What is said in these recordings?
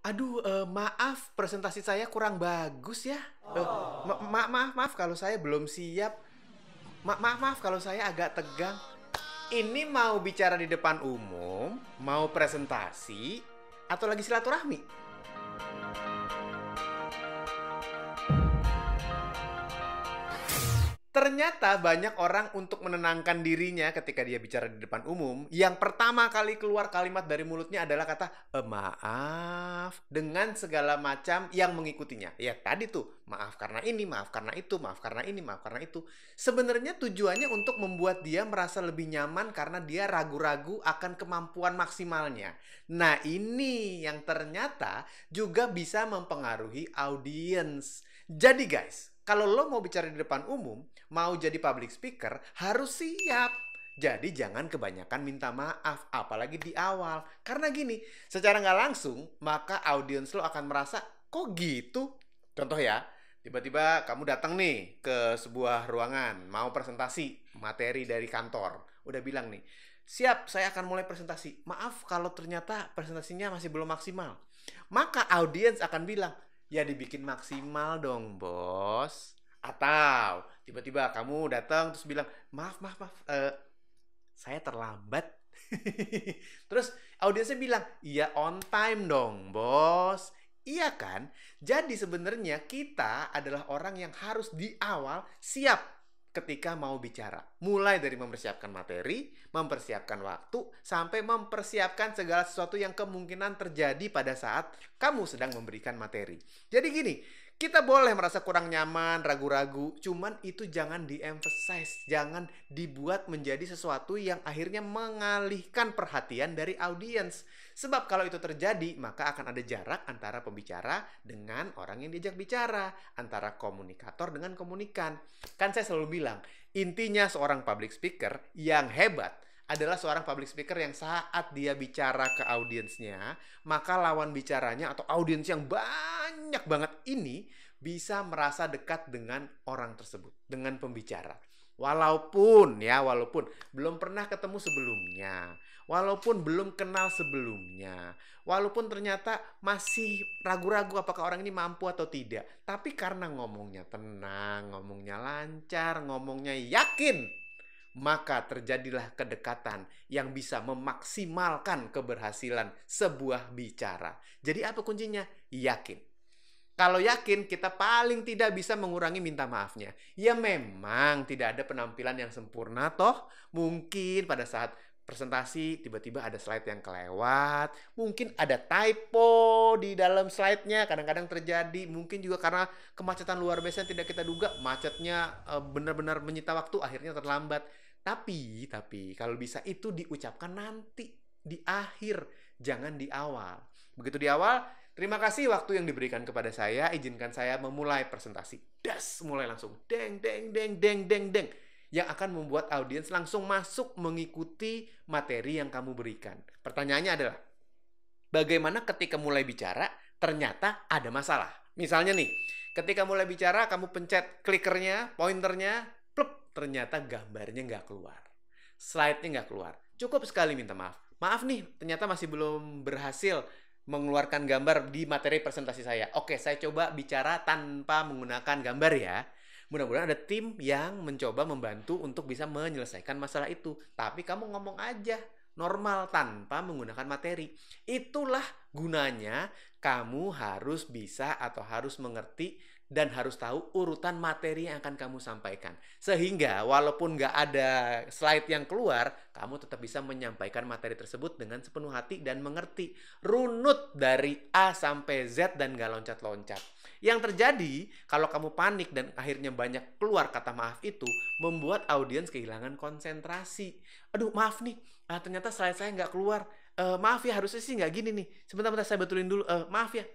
Aduh, maaf presentasi saya kurang bagus ya. Maaf kalau saya belum siap. Maaf kalau saya agak tegang. Ini mau bicara di depan umum, mau presentasi, atau lagi silaturahmi? Ternyata banyak orang untuk menenangkan dirinya ketika dia bicara di depan umum, yang pertama kali keluar kalimat dari mulutnya adalah kata maaf dengan segala macam yang mengikutinya. Ya tadi tuh, maaf karena ini, maaf karena itu, maaf karena ini, maaf karena itu. Sebenarnya tujuannya untuk membuat dia merasa lebih nyaman karena dia ragu-ragu akan kemampuan maksimalnya. Nah, ini yang ternyata juga bisa mempengaruhi audiens. Jadi guys, kalau lo mau bicara di depan umum, mau jadi public speaker, harus siap. Jadi jangan kebanyakan minta maaf, apalagi di awal. Karena gini, secara nggak langsung, maka audiens lo akan merasa, kok gitu? Contoh ya, tiba-tiba kamu datang nih ke sebuah ruangan, mau presentasi materi dari kantor. Udah bilang nih, siap, saya akan mulai presentasi. Maaf kalau ternyata presentasinya masih belum maksimal. Maka audiens akan bilang, ya dibikin maksimal dong, bos. Atau tiba-tiba kamu datang terus bilang, maaf, saya terlambat. Terus audiensnya bilang, iya on time dong, bos. Iya kan? Jadi sebenarnya kita adalah orang yang harus di awal siap ketika mau bicara. Mulai dari mempersiapkan materi, mempersiapkan waktu, sampai mempersiapkan segala sesuatu yang kemungkinan terjadi pada saat kamu sedang memberikan materi. Jadi gini, kita boleh merasa kurang nyaman, ragu-ragu, cuman itu jangan di-emphasize, jangan dibuat menjadi sesuatu yang akhirnya mengalihkan perhatian dari audiens. Sebab kalau itu terjadi, maka akan ada jarak antara pembicara dengan orang yang diajak bicara, antara komunikator dengan komunikan. Kan saya selalu bilang, intinya seorang public speaker yang hebat adalah seorang public speaker yang saat dia bicara ke audiensnya, maka lawan bicaranya atau audiens yang banyak banget ini bisa merasa dekat dengan orang tersebut, dengan pembicara. Walaupun belum pernah ketemu sebelumnya, walaupun belum kenal sebelumnya, walaupun ternyata masih ragu-ragu apakah orang ini mampu atau tidak, tapi karena ngomongnya tenang, ngomongnya lancar, ngomongnya yakin, maka terjadilah kedekatan yang bisa memaksimalkan keberhasilan sebuah bicara. Jadi apa kuncinya? Yakin. Kalau yakin, kita paling tidak bisa mengurangi minta maafnya. Ya memang tidak ada penampilan yang sempurna toh. Mungkin pada saat presentasi tiba-tiba ada slide yang kelewat. Mungkin ada typo di dalam slide-nya. Kadang-kadang terjadi. Mungkin juga karena kemacetan luar biasa yang tidak kita duga. Macetnya benar-benar menyita waktu. Akhirnya terlambat. Tapi kalau bisa itu diucapkan nanti. Di akhir. Jangan di awal. Begitu di awal, terima kasih waktu yang diberikan kepada saya. Izinkan saya memulai presentasi. Das, mulai langsung. Deng, deng, deng, deng, deng, deng. Yang akan membuat audiens langsung masuk mengikuti materi yang kamu berikan. Pertanyaannya adalah, bagaimana ketika mulai bicara, ternyata ada masalah. Misalnya nih, ketika mulai bicara, kamu pencet klikernya, pointernya, plep, ternyata gambarnya nggak keluar. Slide-nya nggak keluar. Cukup sekali minta maaf. Maaf nih, ternyata masih belum berhasil mengeluarkan gambar di materi presentasi saya. Oke, saya coba bicara tanpa menggunakan gambar ya. Mudah-mudahan ada tim yang mencoba membantu untuk bisa menyelesaikan masalah itu. Tapi kamu ngomong aja normal tanpa menggunakan materi. Itulah gunanya kamu harus bisa atau harus mengerti dan harus tahu urutan materi yang akan kamu sampaikan. Sehingga walaupun nggak ada slide yang keluar, kamu tetap bisa menyampaikan materi tersebut dengan sepenuh hati dan mengerti. Runut dari A sampai Z dan nggak loncat-loncat. Yang terjadi, kalau kamu panik dan akhirnya banyak keluar kata maaf itu, membuat audiens kehilangan konsentrasi. Aduh, maaf nih, ternyata slide saya nggak keluar. Maaf ya, harusnya sih nggak gini nih. Sebentar, saya betulin dulu. Maaf ya.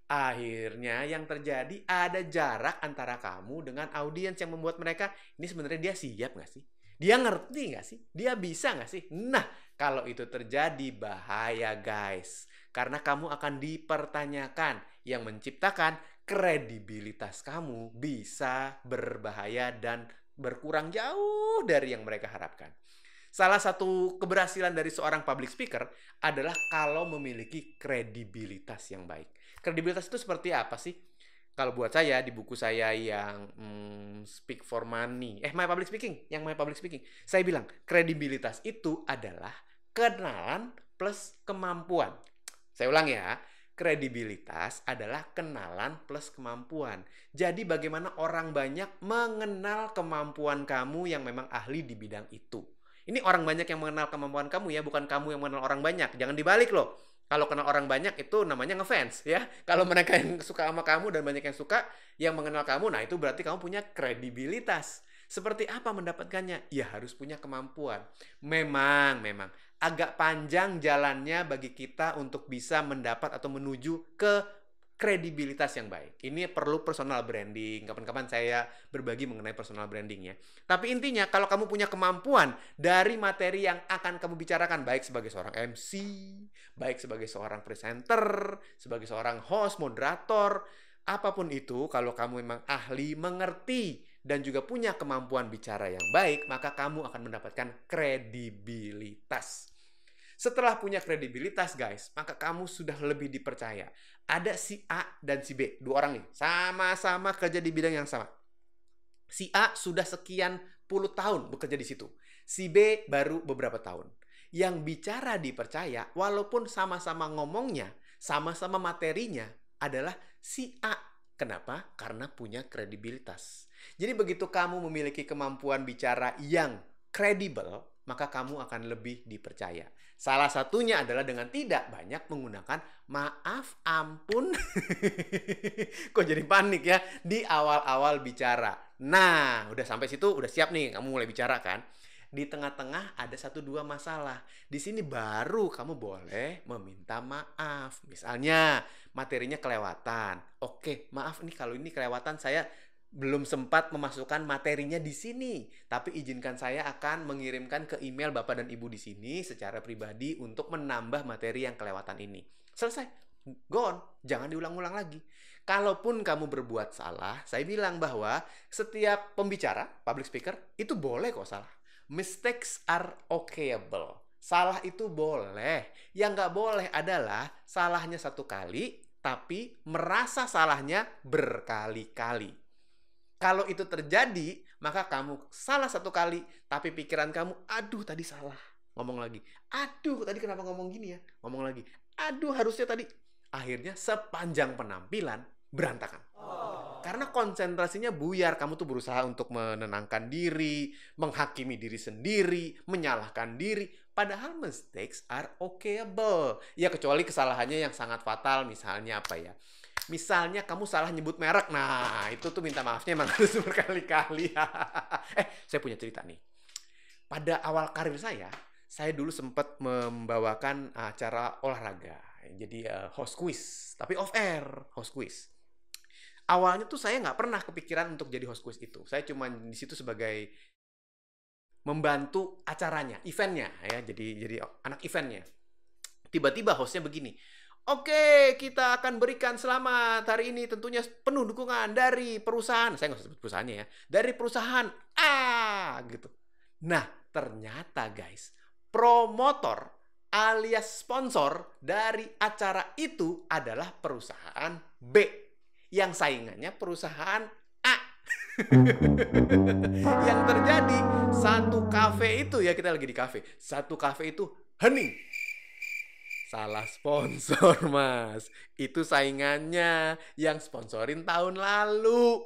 Akhirnya yang terjadi ada jarak antara kamu dengan audiens yang membuat mereka, ini sebenarnya dia siap nggak sih? Dia ngerti nggak sih? Dia bisa nggak sih? Nah, kalau itu terjadi bahaya guys. Karena kamu akan dipertanyakan yang menciptakan kredibilitas kamu bisa berbahaya dan berkurang jauh dari yang mereka harapkan. Salah satu keberhasilan dari seorang public speaker adalah kalau memiliki kredibilitas yang baik. Kredibilitas itu seperti apa sih? Kalau buat saya, di buku saya yang Speak for Money, My Public Speaking, yang My Public Speaking, saya bilang kredibilitas itu adalah kenalan plus kemampuan. Saya ulang ya, kredibilitas adalah kenalan plus kemampuan. Jadi bagaimana orang banyak mengenal kemampuan kamu yang memang ahli di bidang itu. Ini orang banyak yang mengenal kemampuan kamu ya, bukan kamu yang mengenal orang banyak. Jangan dibalik loh. Kalau kenal orang banyak itu namanya ngefans ya. Kalau mereka yang suka sama kamu dan banyak yang suka, yang mengenal kamu, nah itu berarti kamu punya kredibilitas. Seperti apa mendapatkannya? Ya harus punya kemampuan. Memang agak panjang jalannya bagi kita untuk bisa mendapat atau menuju ke kredibilitas yang baik. Ini perlu personal branding. Kapan-kapan saya berbagi mengenai personal branding ya. Tapi intinya kalau kamu punya kemampuan dari materi yang akan kamu bicarakan, baik sebagai seorang MC, baik sebagai seorang presenter, sebagai seorang host, moderator, apapun itu, kalau kamu memang ahli, mengerti, dan juga punya kemampuan bicara yang baik, maka kamu akan mendapatkan kredibilitas. Setelah punya kredibilitas, guys, maka kamu sudah lebih dipercaya. Ada si A dan si B, dua orang nih, sama-sama kerja di bidang yang sama. Si A sudah sekian puluh tahun bekerja di situ. Si B baru beberapa tahun. Yang bicara dipercaya, walaupun sama-sama ngomongnya, sama-sama materinya, adalah si A. Kenapa? Karena punya kredibilitas. Jadi begitu kamu memiliki kemampuan bicara yang kredibel, maka kamu akan lebih dipercaya. Salah satunya adalah dengan tidak banyak menggunakan maaf, ampun. Kok jadi panik ya di awal-awal bicara. Nah, udah sampai situ, udah siap nih, kamu mulai bicara kan. Di tengah-tengah ada 1-2 masalah. Di sini baru kamu boleh meminta maaf. Misalnya materinya kelewatan. Oke, maaf nih kalau ini kelewatan, saya belum sempat memasukkan materinya di sini, tapi izinkan saya akan mengirimkan ke email Bapak dan Ibu di sini secara pribadi untuk menambah materi yang kelewatan ini. Selesai. Go on. Jangan diulang-ulang lagi. Kalaupun kamu berbuat salah, saya bilang bahwa setiap pembicara, public speaker, itu boleh kok salah. Mistakes are okayable. Salah itu boleh. Yang nggak boleh adalah salahnya 1 kali, tapi merasa salahnya berkali-kali. Kalau itu terjadi, maka kamu salah 1 kali, tapi pikiran kamu, aduh tadi salah. Ngomong lagi. Aduh tadi kenapa ngomong gini ya? Ngomong lagi. Aduh harusnya tadi. Akhirnya sepanjang penampilan berantakan. Karena konsentrasinya buyar. Kamu tuh berusaha untuk menenangkan diri, menghakimi diri sendiri, menyalahkan diri. Padahal mistakes are okayable. Ya kecuali kesalahannya yang sangat fatal. Misalnya apa ya? Misalnya kamu salah nyebut merek. Nah, itu tuh minta maafnya emang harus berkali-kali. Saya punya cerita nih. Pada awal karir saya dulu sempat membawakan acara olahraga. Jadi host quiz, tapi off air host quiz. Awalnya tuh saya nggak pernah kepikiran untuk jadi host quiz itu. Saya cuma di situ sebagai membantu acaranya, eventnya ya. Jadi anak eventnya. Tiba-tiba hostnya begini. Oke, kita akan berikan selamat hari ini tentunya penuh dukungan dari perusahaan. Saya nggak usah sebut perusahaannya ya. Dari perusahaan A gitu. Nah, ternyata guys, promotor alias sponsor dari acara itu adalah perusahaan B. Yang saingannya perusahaan A. Yang terjadi, satu kafe itu ya, kita lagi di kafe. Satu kafe itu hening. Salah sponsor, Mas. Itu saingannya yang sponsorin tahun lalu.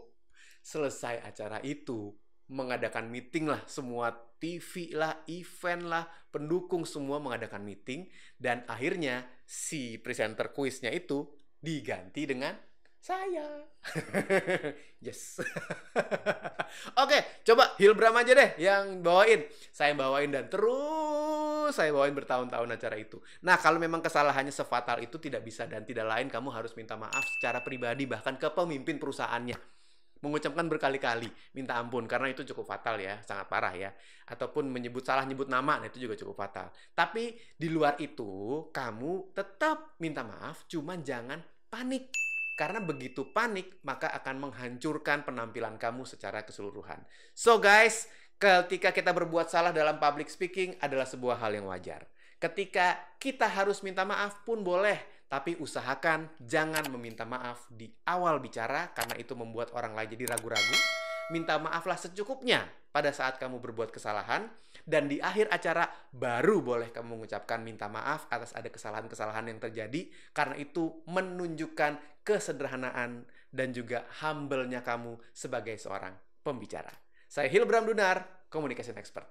Selesai acara itu, mengadakan meeting lah. Semua TV lah, event lah, pendukung semua mengadakan meeting. Dan akhirnya si presenter kuisnya itu diganti dengan saya. Yes. Oke, coba Hilbram aja deh yang bawain. Saya bawain dan terus saya bawain bertahun-tahun acara itu. Nah, kalau memang kesalahannya sefatal itu tidak bisa dan tidak lain, kamu harus minta maaf secara pribadi bahkan ke pemimpin perusahaannya. Mengucapkan berkali-kali minta ampun karena itu cukup fatal ya, sangat parah ya. Ataupun salah nyebut nama, nah itu juga cukup fatal. Tapi di luar itu, kamu tetap minta maaf, cuman jangan panik. Karena begitu panik, maka akan menghancurkan penampilan kamu secara keseluruhan. So guys, Ketika kita berbuat salah dalam public speaking adalah sebuah hal yang wajar. Ketika kita harus minta maaf pun boleh, tapi usahakan jangan meminta maaf di awal bicara karena itu membuat orang lain jadi ragu-ragu. Minta maaflah secukupnya pada saat kamu berbuat kesalahan, dan di akhir acara baru boleh kamu mengucapkan minta maaf atas ada kesalahan-kesalahan yang terjadi, karena itu menunjukkan kesederhanaan dan juga humble-nya kamu sebagai seorang pembicara. Saya Hilbram Dunar, Communication Expert.